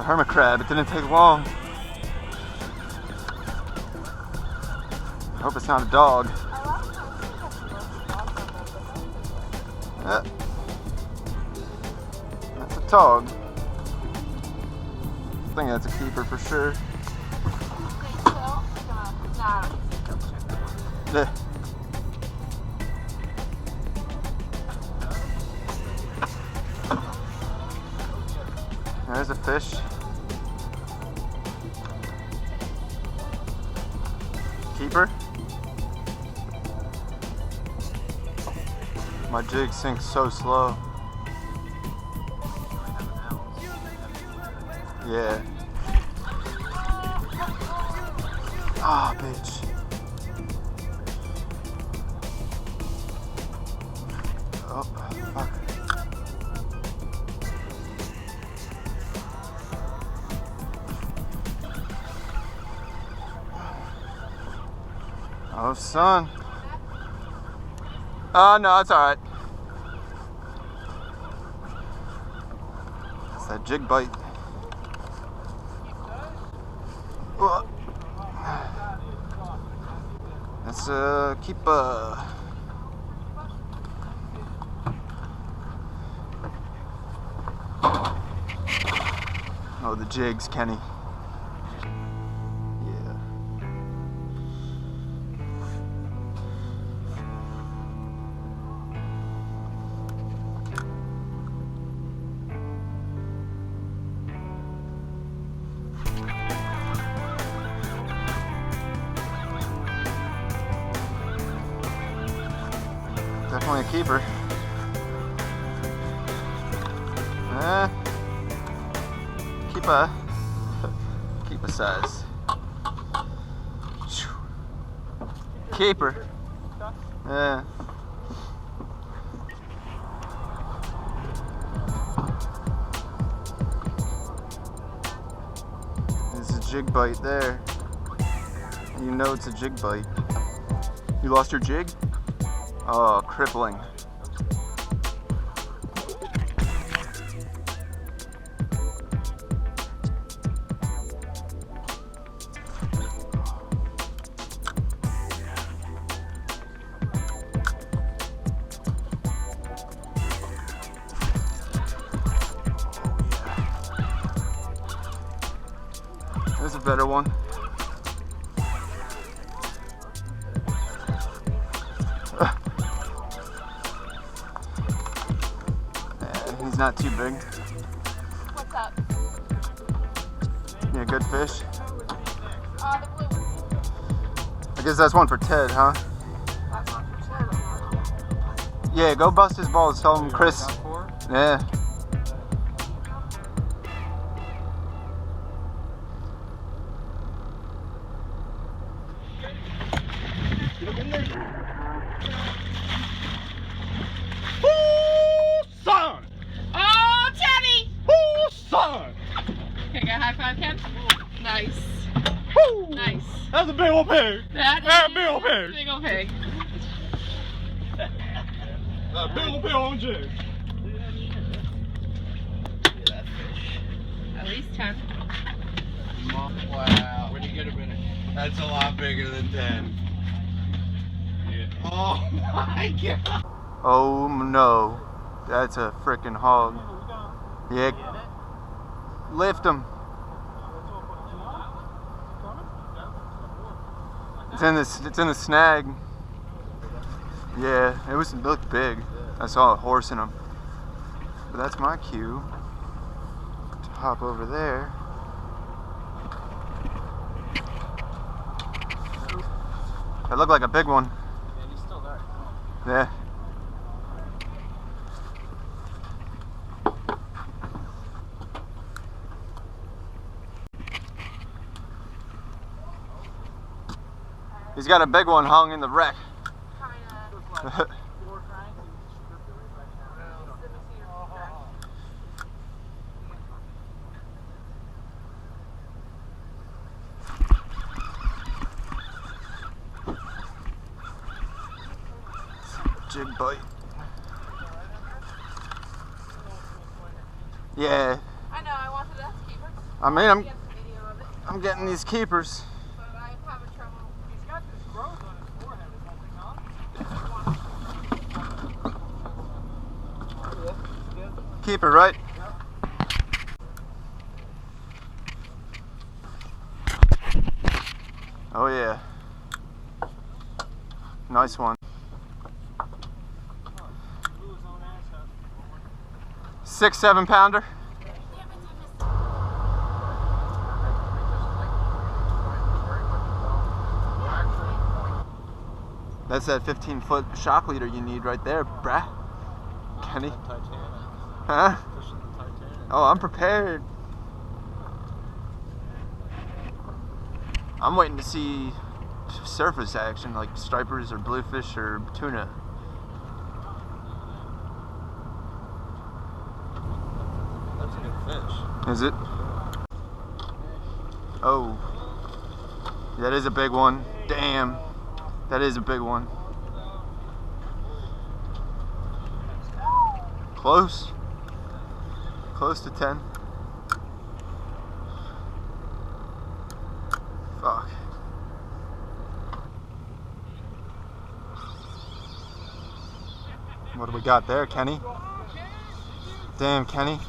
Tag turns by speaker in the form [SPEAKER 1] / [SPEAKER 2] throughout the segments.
[SPEAKER 1] hermit crab. It didn't take long. I hope it's not a dog. Yeah. That's a tautog. I think that's a keeper for sure. Yeah. There's a fish. Keeper. My jig sinks so slow. Yeah. Ah, bitch. Oh, fuck. Oh, son. Oh, no, it's alright. It's that jig bite. Let's keep oh, the jigs, Kenny. Yeah. Definitely a keeper. Keep a size. Keeper. Yeah. There's a jig bite there. You know it's a jig bite. You lost your jig? Oh, crippling. There's a better one. He's not too big.
[SPEAKER 2] What's up?
[SPEAKER 1] Yeah, good fish.
[SPEAKER 2] The blue one.
[SPEAKER 1] I guess that's one for Ted, huh?
[SPEAKER 2] That's one for Ted.
[SPEAKER 1] Yeah, go bust his balls. Tell him Chris. Yeah.
[SPEAKER 3] Son!
[SPEAKER 2] Oh, Teddy!
[SPEAKER 3] Oh, son!
[SPEAKER 2] Can I get a high five, Ken? Nice.
[SPEAKER 3] Woo!
[SPEAKER 2] Nice.
[SPEAKER 3] That's a big old pig.
[SPEAKER 2] That's
[SPEAKER 3] a big old pig.
[SPEAKER 2] Big old pig.
[SPEAKER 3] That's a big old pig on jig.
[SPEAKER 2] At least 10.
[SPEAKER 4] Wow. Where'd you get him in? That's a lot bigger than 10. Yeah. Oh my god.
[SPEAKER 1] Oh no. That's a freaking hog. Yeah. Lift him. It's in the snag. Yeah, it looked big. I saw a horse in him. But that's my cue to hop over there. That looked like a big one.
[SPEAKER 4] And he's still there.
[SPEAKER 1] Yeah. He's got a big one hung in the wreck. Jig bite. Yeah.
[SPEAKER 2] I know, I wanted that to keep it.
[SPEAKER 1] I mean,
[SPEAKER 2] Get the video of it,
[SPEAKER 1] I'm getting these keepers.
[SPEAKER 2] but I'm having trouble.
[SPEAKER 3] He's got this growth on his forehead, is that thing on?
[SPEAKER 1] Keeper, right? Oh yeah. Nice one. 6-7 pounder. That's that 15-foot shock leader you need right there, bruh. Kenny. Huh? Oh, I'm prepared. I'm waiting to see surface action like stripers or bluefish or tuna.
[SPEAKER 4] That's a good fish.
[SPEAKER 1] Is it? Oh. That is a big one. Damn. That is a big one. Close. Close to 10. Fuck. What do we got there, Kenny? Damn, Kenny.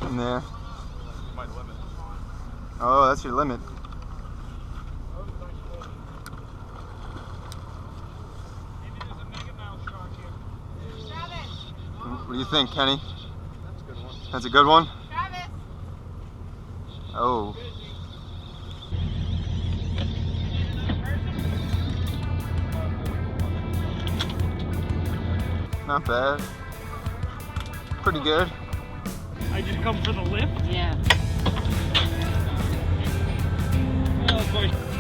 [SPEAKER 1] In there. Oh, that's your limit. What do you think, Kenny?
[SPEAKER 4] That's a good one.
[SPEAKER 1] That's a good one?
[SPEAKER 2] Travis!
[SPEAKER 1] Oh. Not bad. Pretty good.
[SPEAKER 3] I just come for the lift.
[SPEAKER 2] Yeah.
[SPEAKER 3] Oh, boy.